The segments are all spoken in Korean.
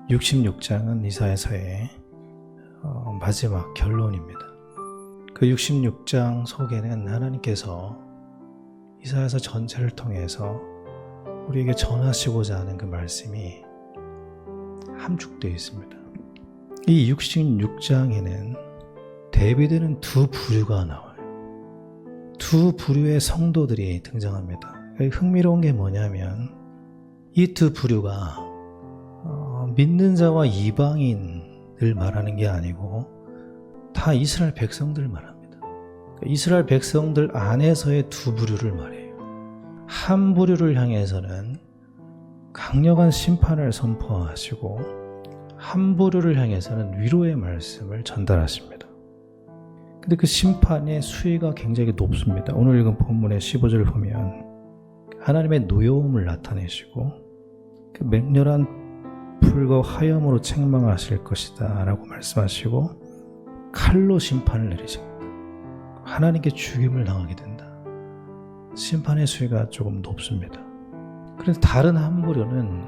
66장은 이사야서의 마지막 결론입니다. 그 66장 속에는 하나님께서 이사야서 전체를 통해서 우리에게 전하시고자 하는 그 말씀이 함축되어 있습니다. 이 66장에는 대비되는 두 부류가 나와요. 두 부류의 성도들이 등장합니다. 흥미로운 게 뭐냐면 이 두 부류가 믿는 자와 이방인을 말하는 게 아니고 다 이스라엘 백성들을 말합니다. 이스라엘 백성들 안에서의 두 부류를 말해요. 한 부류를 향해서는 강력한 심판을 선포하시고 한 부류를 향해서는 위로의 말씀을 전달하십니다. 근데 그 심판의 수위가 굉장히 높습니다. 오늘 읽은 본문의 15절을 보면 하나님의 노여움을 나타내시고 그 맹렬한 불과 화염으로 책망하실 것이다 라고 말씀하시고 칼로 심판을 내리십니다. 하나님께 죽임을 당하게 된다. 심판의 수위가 조금 높습니다. 그래서 다른 한 부류는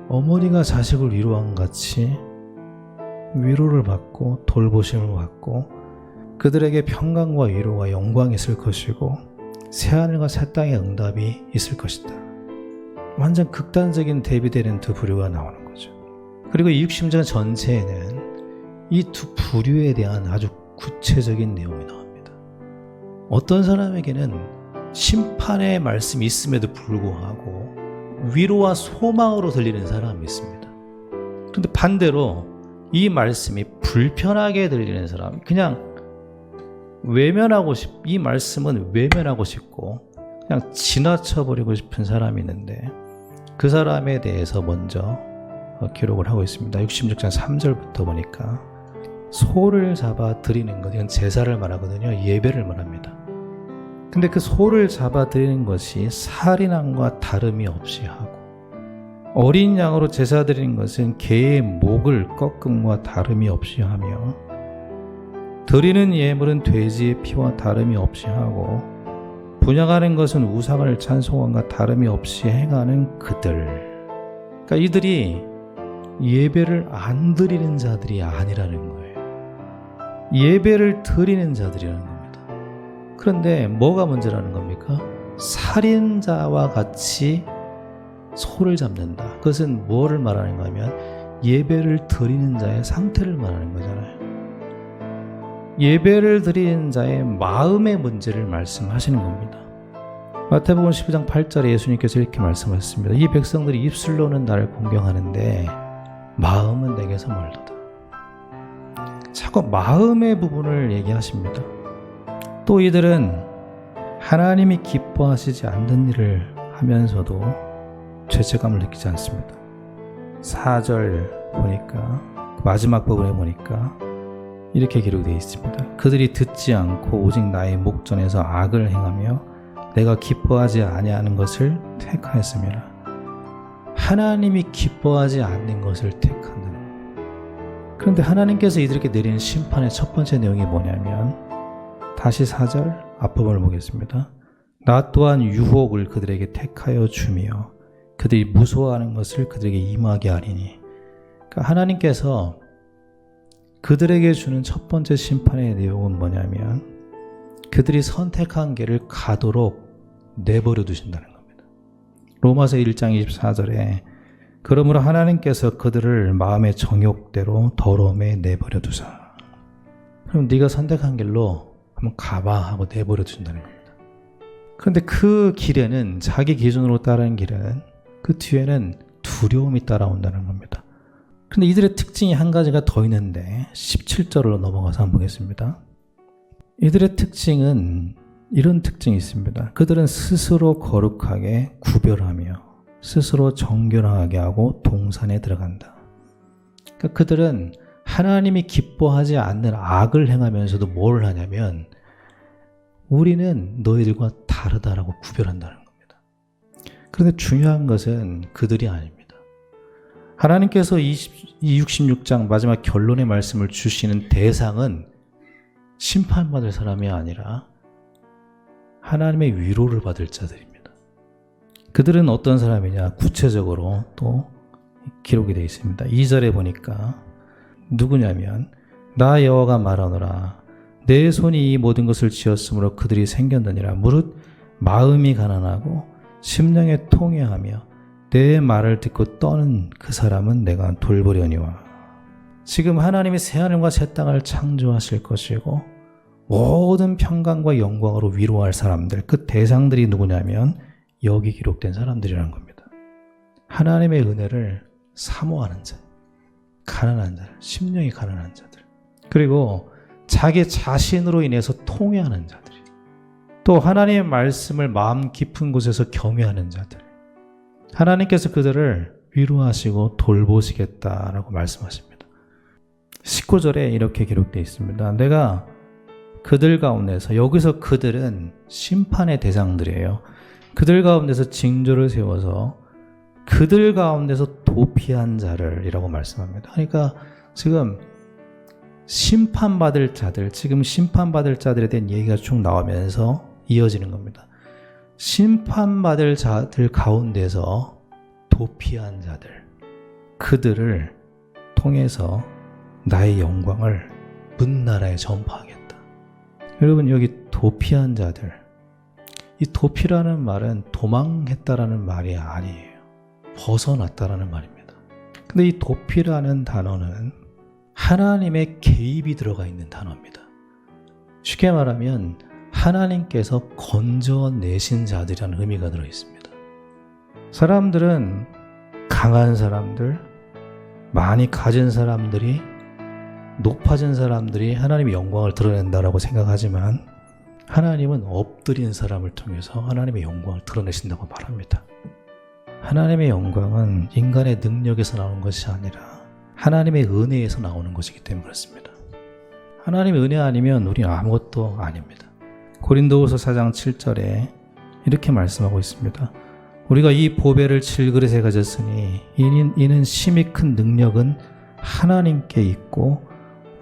어머니가 자식을 위로한 같이 위로를 받고 돌보심을 받고 그들에게 평강과 위로와 영광이 있을 것이고 새하늘과 새 땅의 응답이 있을 것이다. 완전 극단적인 대비되는 두 부류가 나오는 거죠. 그리고 이 60장 전체에는 이 두 부류에 대한 아주 구체적인 내용이 나옵니다. 어떤 사람에게는 심판의 말씀이 있음에도 불구하고 위로와 소망으로 들리는 사람이 있습니다. 그런데 반대로 이 말씀이 불편하게 들리는 사람, 그냥 이 말씀은 외면하고 싶고 그냥 지나쳐버리고 싶은 사람이 있는데 그 사람에 대해서 먼저 기록을 하고 있습니다. 66장 3절부터 보니까 소를 잡아 드리는 것, 이건 제사를 말하거든요. 예배를 말합니다. 근데 그 소를 잡아 드리는 것이 살인함과 다름이 없이 하고 어린 양으로 제사 드리는 것은 개의 목을 꺾음과 다름이 없이 하며 드리는 예물은 돼지의 피와 다름이 없이 하고 분향하는 것은 우상을 찬송함과 다름이 없이 행하는 그들. 그러니까 이들이 예배를 안 드리는 자들이 아니라는 거예요. 예배를 드리는 자들이라는 겁니다. 그런데 뭐가 문제라는 겁니까? 살인자와 같이 소를 잡는다. 그것은 무엇을 말하는가 하면 예배를 드리는 자의 상태를 말하는 거잖아요. 예배를 드리는 자의 마음의 문제를 말씀하시는 겁니다. 마태복음 12장 8절에 예수님께서 이렇게 말씀하셨습니다. 이 백성들이 입술로는 나를 공경하는데 마음은 내게서 멀도다. 자꾸 마음의 부분을 얘기하십니다. 또 이들은 하나님이 기뻐하시지 않는 일을 하면서도 죄책감을 느끼지 않습니다. 4절 보니까 마지막 부분에 보니까 이렇게 기록되어 있습니다. 그들이 듣지 않고 오직 나의 목전에서 악을 행하며 내가 기뻐하지 아니하는 것을 택하였음이라. 하나님이 기뻐하지 않는 것을 택한다는 거예요. 그런데 하나님께서 이들에게 내리는 심판의 첫 번째 내용이 뭐냐면 다시 4절 앞부분을 보겠습니다. 나 또한 유혹을 그들에게 택하여 주며 그들이 무서워하는 것을 그들에게 임하게 하리니. 그러니까 하나님께서 그들에게 주는 첫 번째 심판의 내용은 뭐냐면 그들이 선택한 길을 가도록 내버려 두신다는 겁니다. 로마서 1장 24절에 그러므로 하나님께서 그들을 마음의 정욕대로 더러움에 내버려 두사. 그럼 네가 선택한 길로 한번 가봐 하고 내버려 두신다는 겁니다. 그런데 그 길에는 자기 기준으로 따르는 길에는 그 뒤에는 두려움이 따라온다는 겁니다. 그런데 이들의 특징이 한 가지가 더 있는데 17절로 넘어가서 한번 보겠습니다. 이들의 특징은 이런 특징이 있습니다. 그들은 스스로 거룩하게 구별하며 스스로 정결하게 하고 동산에 들어간다. 그러니까 그들은 하나님이 기뻐하지 않는 악을 행하면서도 뭘 하냐면 우리는 너희들과 다르다라고 구별한다는 겁니다. 그런데 중요한 것은 그들이 아닙니다. 하나님께서 이 66장 마지막 결론의 말씀을 주시는 대상은 심판받을 사람이 아니라 하나님의 위로를 받을 자들입니다. 그들은 어떤 사람이냐? 구체적으로 또 기록이 되어 있습니다. 2절에 보니까 누구냐면 나 여호와가 말하노라 내 손이 이 모든 것을 지었으므로 그들이 생겼느니라. 무릇 마음이 가난하고 심령에 통회하며 내 말을 듣고 떠는 그 사람은 내가 돌보려니와. 지금 하나님이 새하늘과 새 땅을 창조하실 것이고 모든 평강과 영광으로 위로할 사람들, 그 대상들이 누구냐면 여기 기록된 사람들이라는 겁니다. 하나님의 은혜를 사모하는 자, 가난한 자들, 심령이 가난한 자들, 그리고 자기 자신으로 인해서 통회하는 자들이, 또 하나님의 말씀을 마음 깊은 곳에서 경외하는 자들, 하나님께서 그들을 위로하시고 돌보시겠다라고 말씀하십니다. 19절에 이렇게 기록되어 있습니다. 내가 그들 가운데서, 여기서 그들은 심판의 대상들이에요. 그들 가운데서 징조를 세워서 그들 가운데서 도피한 자를 이라고 말씀합니다. 그러니까 지금 심판받을 자들, 지금 심판받을 자들에 대한 얘기가 쭉 나오면서 이어지는 겁니다. 심판받을 자들 가운데서 도피한 자들, 그들을 통해서 나의 영광을 문나라에 전파하겠다. 여러분, 여기 도피한 자들, 이 도피라는 말은 도망했다라는 말이 아니에요. 벗어났다라는 말입니다. 근데 이 도피라는 단어는 하나님의 개입이 들어가 있는 단어입니다. 쉽게 말하면 하나님께서 건져내신 자들이라는 의미가 들어있습니다. 사람들은, 강한 사람들, 많이 가진 사람들이, 높아진 사람들이 하나님의 영광을 드러낸다라고 생각하지만 하나님은 엎드린 사람을 통해서 하나님의 영광을 드러내신다고 말합니다. 하나님의 영광은 인간의 능력에서 나오는 것이 아니라 하나님의 은혜에서 나오는 것이기 때문에 그렇습니다. 하나님의 은혜 아니면 우리는 아무것도 아닙니다. 고린도후서 4장 7절에 이렇게 말씀하고 있습니다. 우리가 이 보배를 질그릇에 가졌으니 이는 심히 큰 능력은 하나님께 있고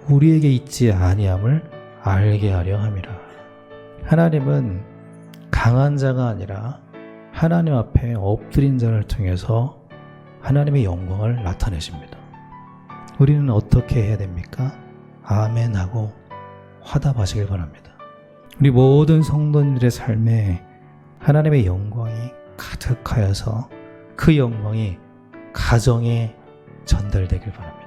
우리에게 있지 아니함을 알게 하려 함이라. 하나님은 강한 자가 아니라 하나님 앞에 엎드린 자를 통해서 하나님의 영광을 나타내십니다. 우리는 어떻게 해야 됩니까? 아멘 하고 화답하시길 바랍니다. 우리 모든 성도님들의 삶에 하나님의 영광이 가득하여서 그 영광이 가정에 전달되길 바랍니다.